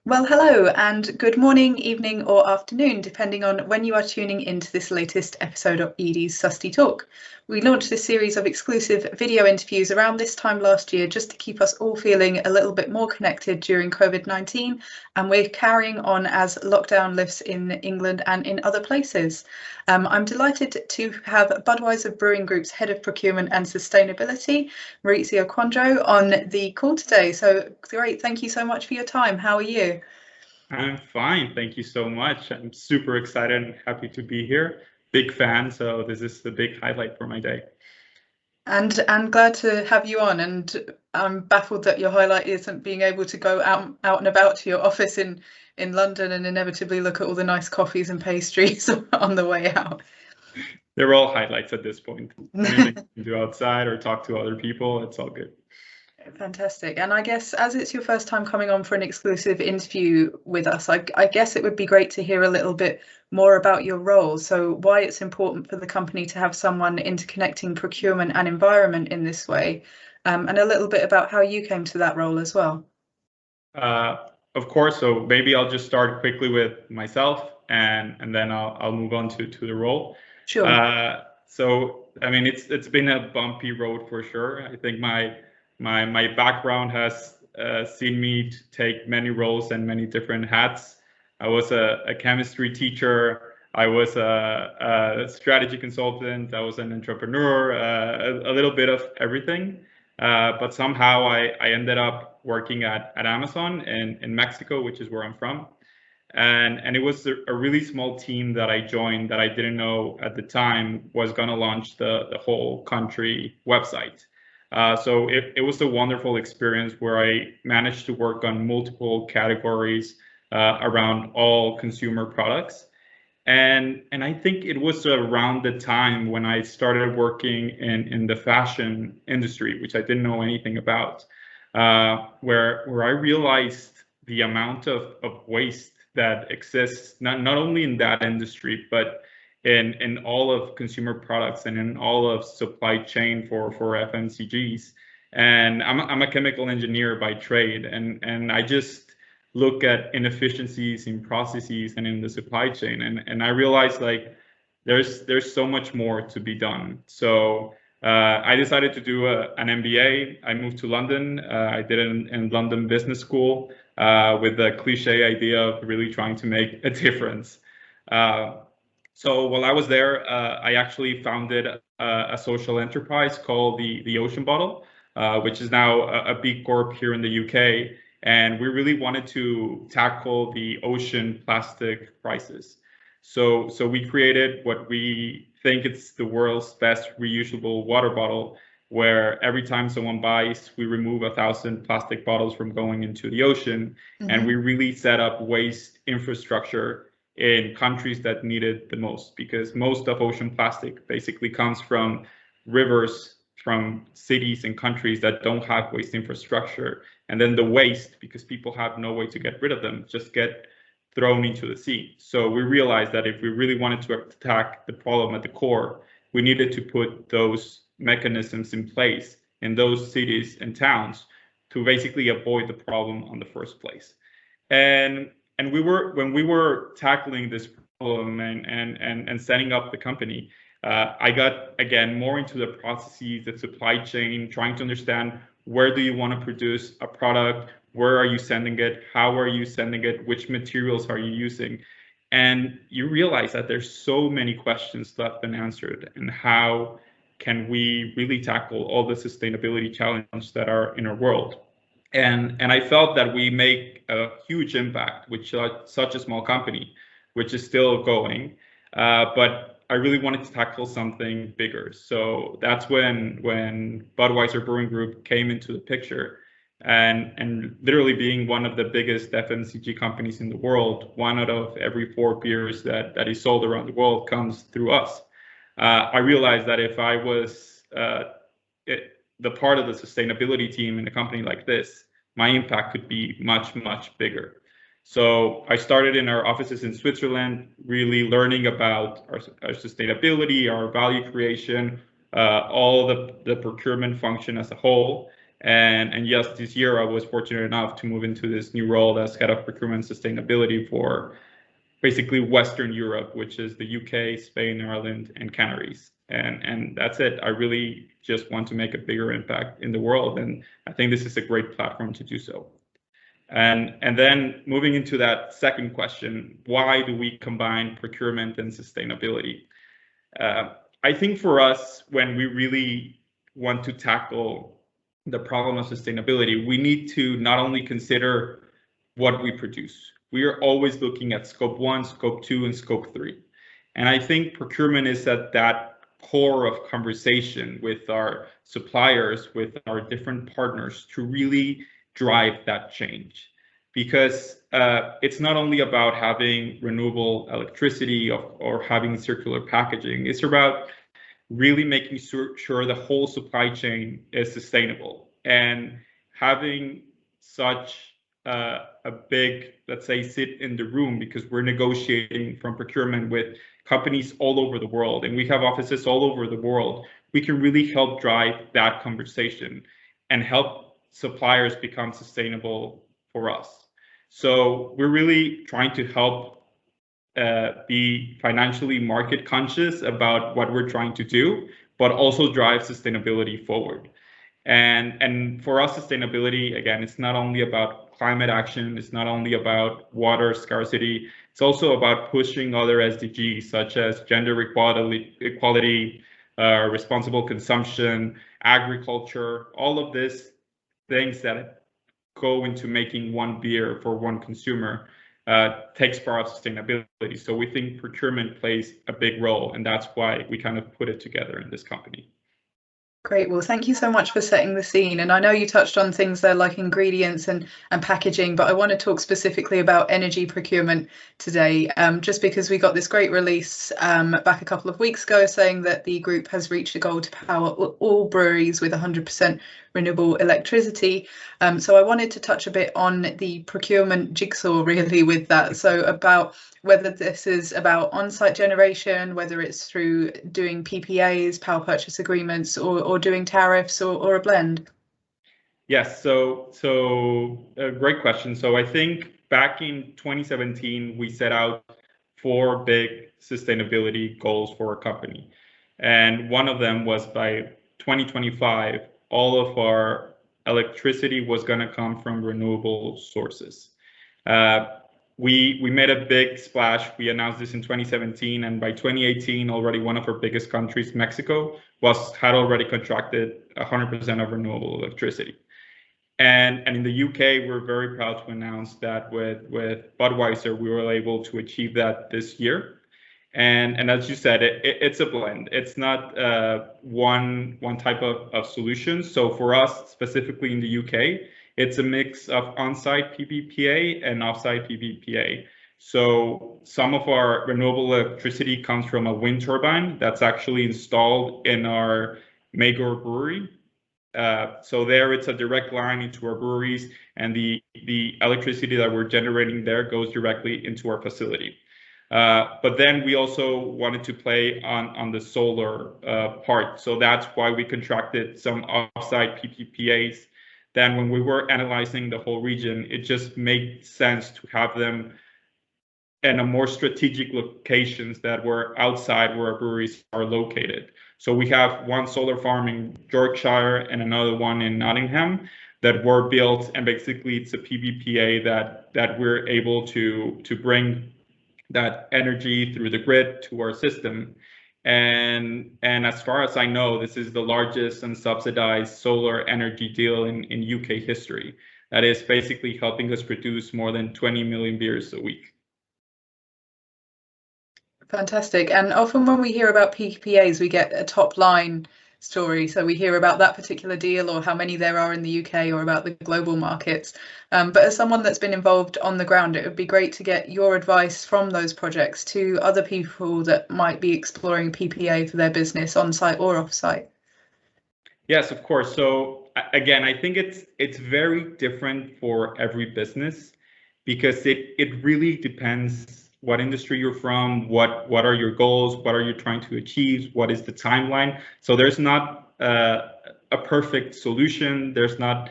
Well, hello and good morning, evening or afternoon, depending on when you are tuning into this latest episode of Edie's Susty Talk. We launched this series of exclusive video interviews around this time last year just to keep us all feeling a little bit more connected during COVID-19, and we're carrying on as lockdown lifts in England and in other places. I'm delighted to have Budweiser Brewing Group's Head of Procurement and Sustainability, Mauricio Coindreau, on the call today. So great, thank you so much for your time. How are you? I'm fine, thank you so much. I'm super excited and happy to be here. Big fan, so this is the big highlight for my day. And glad to have you on. And I'm baffled that your highlight isn't being able to go out and about to your office in London and inevitably look at all the nice coffees and pastries on the way out. They're all highlights at this point. Anything you can do outside or talk to other people, it's all good. Fantastic. And I guess as it's your first time coming on for an exclusive interview with us, I guess it would be great to hear a little bit more about your role. So why it's important for the company to have someone interconnecting procurement and environment in this way, and a little bit about how you came to that role as well. Of course, so maybe I'll just start quickly with myself and then I'll move on to the role. Sure. So I mean it's been a bumpy road for sure. I think my background has seen me take many roles and many different hats. I was a chemistry teacher. I was a strategy consultant. I was an entrepreneur. A little bit of everything. But somehow I ended up working at Amazon in Mexico, which is where I'm from. And it was a really small team that I joined that I didn't know at the time was going to launch the whole country website. So it was a wonderful experience where I managed to work on multiple categories around all consumer products. And I think it was around the time when I started working in the fashion industry, which I didn't know anything about, where I realized the amount of waste that exists, not only in that industry, but in all of consumer products and in all of supply chain for FMCGs. And I'm a chemical engineer by trade, and I just look at inefficiencies in processes and in the supply chain, and I realized like there's so much more to be done. So I decided to do an MBA. I moved to London. I did it in London Business School with the cliche idea of really trying to make a difference. So while I was there, I actually founded a social enterprise called the Ocean Bottle, which is now a B Corp here in the UK. And we really wanted to tackle the ocean plastic crisis. So we created what we think it's the world's best reusable water bottle, where every time someone buys, we remove 1,000 plastic bottles from going into the ocean. Mm-hmm. And we really set up waste infrastructure in countries that need it the most, because most of ocean plastic basically comes from rivers, from cities and countries that don't have waste infrastructure. And then the waste, because people have no way to get rid of them, just get thrown into the sea. So we realized that if we really wanted to attack the problem at the core, we needed to put those mechanisms in place in those cities and towns to basically avoid the problem on the first place. And when we were tackling this problem and setting up the company, I got again more into the processes, the supply chain, trying to understand where do you want to produce a product, where are you sending it, how are you sending it, which materials are you using, and you realize that there's so many questions left unanswered, and how can we really tackle all the sustainability challenges that are in our world. And I felt that we make a huge impact with such a small company, which is still going, but I really wanted to tackle something bigger. So that's when Budweiser Brewing Group came into the picture, and literally being one of the biggest FMCG companies in the world, 1 out of every 4 beers that is sold around the world comes through us. I realized that if I was the part of the sustainability team in a company like this, my impact could be much, much bigger. So I started in our offices in Switzerland, really learning about our sustainability, our value creation, all the procurement function as a whole. And yes, this year I was fortunate enough to move into this new role as head of procurement sustainability for basically Western Europe, which is the UK, Spain, Ireland, and Canaries. And that's it. I really just want to make a bigger impact in the world, and I think this is a great platform to do so. And then moving into that second question, why do we combine procurement and sustainability? I think for us, when we really want to tackle the problem of sustainability, we need to not only consider what we produce. We are always looking at scope 1, scope 2, and scope 3. And I think procurement is at that core of conversation with our suppliers, with our different partners, to really drive that change. Because it's not only about having renewable electricity or having circular packaging, it's about really making sure the whole supply chain is sustainable. And having such a big, let's say, sit in the room, because we're negotiating from procurement with companies all over the world, and we have offices all over the world, we can really help drive that conversation and help suppliers become sustainable for us. So we're really trying to help be financially market conscious about what we're trying to do, but also drive sustainability forward. And for us, sustainability, again, it's not only about climate action, it's not only about water scarcity, it's also about pushing other SDGs such as gender equality, responsible consumption, agriculture, all of these things that go into making one beer for one consumer takes part of sustainability. So we think procurement plays a big role, and that's why we kind of put it together in this company. Great. Well, thank you so much for setting the scene. And I know you touched on things there like ingredients and packaging, but I want to talk specifically about energy procurement today, just because we got this great release back a couple of weeks ago saying that the group has reached a goal to power all breweries with 100% renewable electricity. So I wanted to touch a bit on the procurement jigsaw really with that. So about whether this is about on-site generation, whether it's through doing PPAs, power purchase agreements, or doing tariffs or a blend. Yes, so a great question. So I think back in 2017, we set out 4 big sustainability goals for our company. And one of them was by 2025, all of our electricity was going to come from renewable sources. We made a big splash. We announced this in 2017, and by 2018, already one of our biggest countries, Mexico, had already contracted 100% of renewable electricity. And in the UK, we're very proud to announce that with Budweiser, we were able to achieve that this year. And as you said, it's a blend. It's not one type of solution. So for us, specifically in the UK, it's a mix of on-site PPPA and off-site PPPA. So some of our renewable electricity comes from a wind turbine that's actually installed in our Magor brewery. So there it's a direct line into our breweries, and the electricity that we're generating there goes directly into our facility. But then we also wanted to play on the solar part. So that's why we contracted some off-site PPPAs. Then when we were analyzing the whole region, it just made sense to have them in a more strategic locations that were outside where our breweries are located. So we have one solar farm in Yorkshire and another one in Nottingham that were built, and basically it's a PPPA that we're able to bring that energy through the grid to our system. And as far as I know, this is the largest unsubsidized solar energy deal in UK history. That is basically helping us produce more than 20 million beers a week. Fantastic. And often when we hear about PPAs, we get a top line story. So we hear about that particular deal or how many there are in the UK or about the global markets. But as someone that's been involved on the ground, it would be great to get your advice from those projects to other people that might be exploring PPA for their business on site or off site. Yes, of course. So again, I think it's very different for every business, because it really depends what industry you're from, what are your goals, what are you trying to achieve, what is the timeline. So there's not a perfect solution. There's not,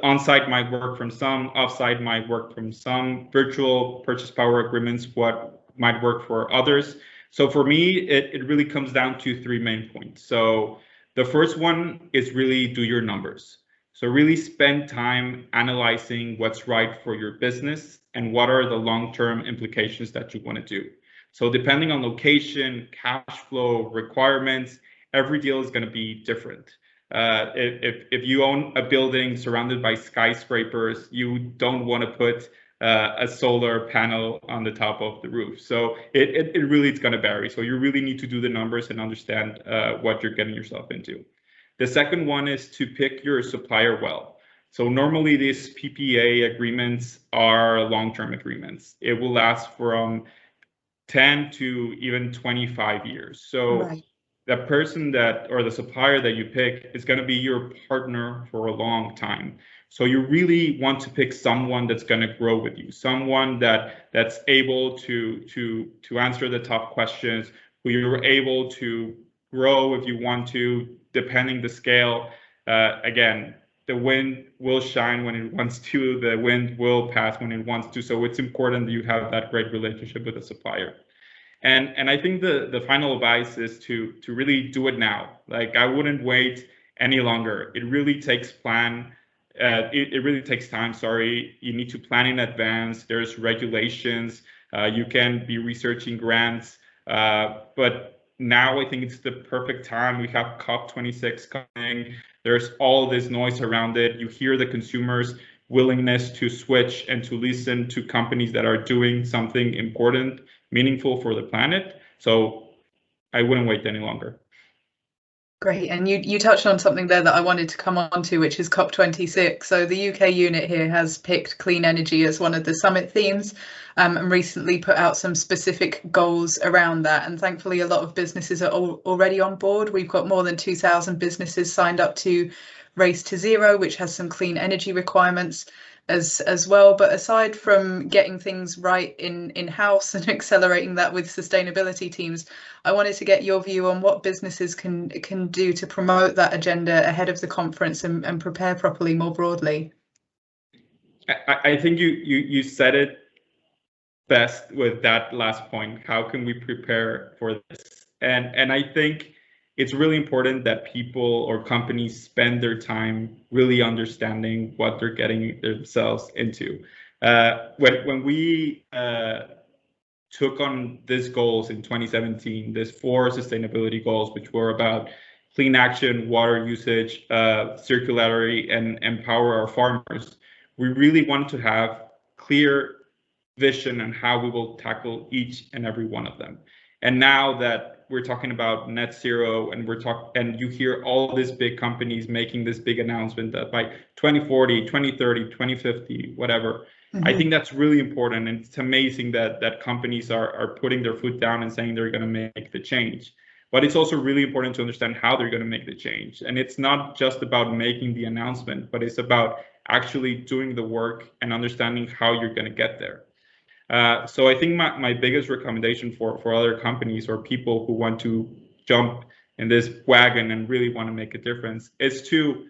on-site might work from some, off-site might work from some, virtual purchase power agreements, what might work for others. So for me, it really comes down to three main points. So the first one is really do your numbers. So really spend time analyzing what's right for your business and what are the long-term implications that you want to do. So depending on location, cash flow, requirements, every deal is going to be different. If you own a building surrounded by skyscrapers, you don't want to put a solar panel on the top of the roof. So it really is going to vary. So you really need to do the numbers and understand what you're getting yourself into. The second one is to pick your supplier well. So normally these PPA agreements are long-term agreements. It will last from 10 to even 25 years. So right. The person that, or the supplier that you pick is going to be your partner for a long time. So you really want to pick someone that's going to grow with you, someone that's able to answer the tough questions, who you're able to grow if you want to, depending the scale. Again, the wind will shine when it wants to, the wind will pass when it wants to. So it's important that you have that great relationship with the supplier. And I think the final advice is to really do it now. Like, I wouldn't wait any longer. It really takes plan. It really takes time. Sorry, you need to plan in advance. There's regulations. You can be researching grants, but now I think it's the perfect time. We have COP26 coming. There's all this noise around it. You hear the consumers' willingness to switch and to listen to companies that are doing something important, meaningful for the planet. So I wouldn't wait any longer. Great, and you touched on something there that I wanted to come on to, which is COP26. So the UK unit here has picked clean energy as one of the summit themes, and recently put out some specific goals around that. And thankfully, a lot of businesses are already on board. We've got more than 2,000 businesses signed up to Race to Zero, which has some clean energy requirements as well. But aside from getting things right in-house and accelerating that with sustainability teams, I wanted to get your view on what businesses can do to promote that agenda ahead of the conference and prepare properly more broadly. I think you said it best with that last point. How can we prepare for this? And I think it's really important that people or companies spend their time really understanding what they're getting themselves into. When we took on these goals in 2017, these 4 sustainability goals, which were about clean action, water usage, circularity, and empower our farmers, we really wanted to have clear vision on how we will tackle each and every one of them. And now that we're talking about net zero, and you hear all these big companies making this big announcement that by 2040, 2030, 2050, whatever, I think that's really important. And it's amazing that companies are putting their foot down and saying they're going to make the change. But it's also really important to understand how they're going to make the change. And it's not just about making the announcement, but it's about actually doing the work and understanding how you're going to get there. So I think my biggest recommendation for other companies or people who want to jump in this wagon and really want to make a difference is to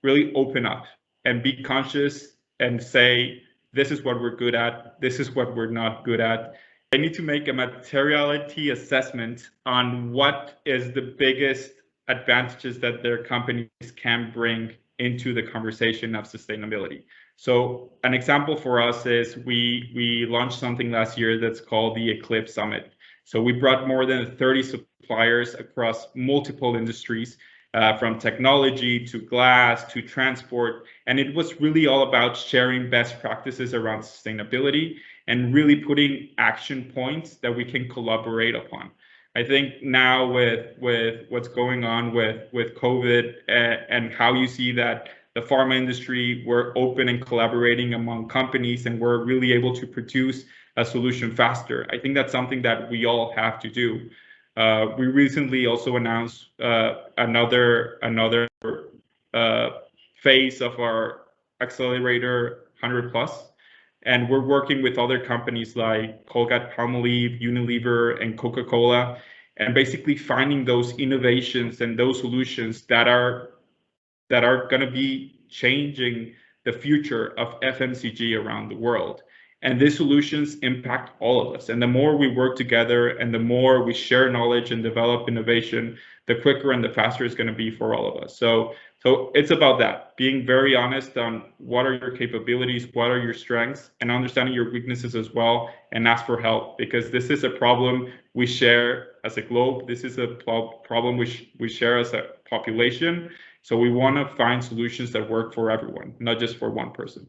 really open up and be conscious and say, this is what we're good at, this is what we're not good at. They need to make a materiality assessment on what is the biggest advantages that their companies can bring into the conversation of sustainability. So an example for us is we launched something last year that's called the Eclipse Summit. So we brought more than 30 suppliers across multiple industries, from technology to glass to transport. And it was really all about sharing best practices around sustainability and really putting action points that we can collaborate upon. I think now with what's going on with COVID and how you see that the pharma industry, we're open and collaborating among companies, and we're really able to produce a solution faster. I think that's something that we all have to do. We recently also announced another phase of our accelerator 100+, and we're working with other companies like Colgate-Palmolive, Unilever, and Coca-Cola, and basically finding those innovations and those solutions that are that are going to be changing the future of FMCG around the world. And these solutions impact all of us. And the more we work together and the more we share knowledge and develop innovation, the quicker and the faster it's going to be for all of us. So it's about that, being very honest on what are your capabilities, what are your strengths, and understanding your weaknesses as well, and ask for help, because this is a problem we share as a globe. This is a problem which we share as a population. So we want to find solutions that work for everyone, not just for one person.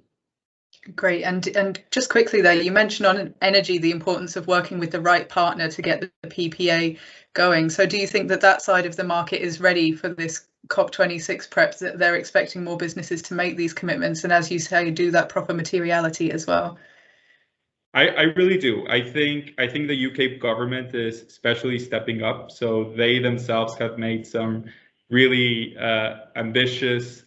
Great. And just quickly there, you mentioned on energy the importance of working with the right partner to get the PPA going. So do you think that that side of the market is ready for this COP26 prep, that they're expecting more businesses to make these commitments and, as you say, do that proper materiality as well? I really do. I think the UK government is especially stepping up. So they themselves have made some really ambitious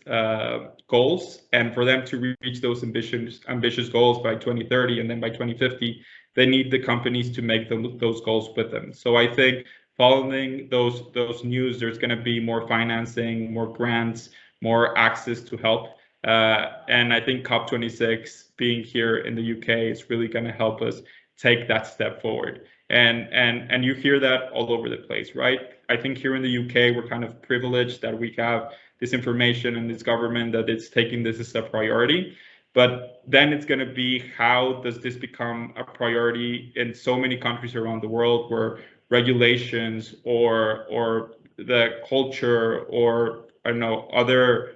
goals, and for them to reach those ambitious goals by 2030 and then by 2050, they need the companies to make those goals with them. So I think following those news, there's going to be more financing, more grants, more access to help. And I think COP26 being here in the UK is really going to help us take that step forward. And you hear that all over the place, right? I think here in the UK, we're kind of privileged that we have this information and this government that it's taking this as a priority. But then it's going to be, how does this become a priority in so many countries around the world where regulations or the culture or, I don't know, other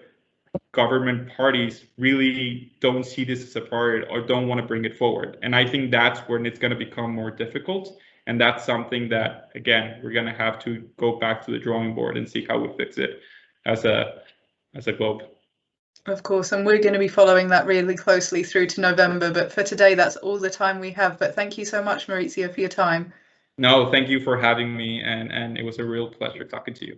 government parties really don't see this as a priority or don't want to bring it forward. And I think that's when it's going to become more difficult. And that's something that, again, we're going to have to go back to the drawing board and see how we fix it as a globe. Of course, and we're going to be following that really closely through to November. But for today, that's all the time we have. But thank you so much, Mauricio, for your time. No, thank you for having me. And it was a real pleasure talking to you.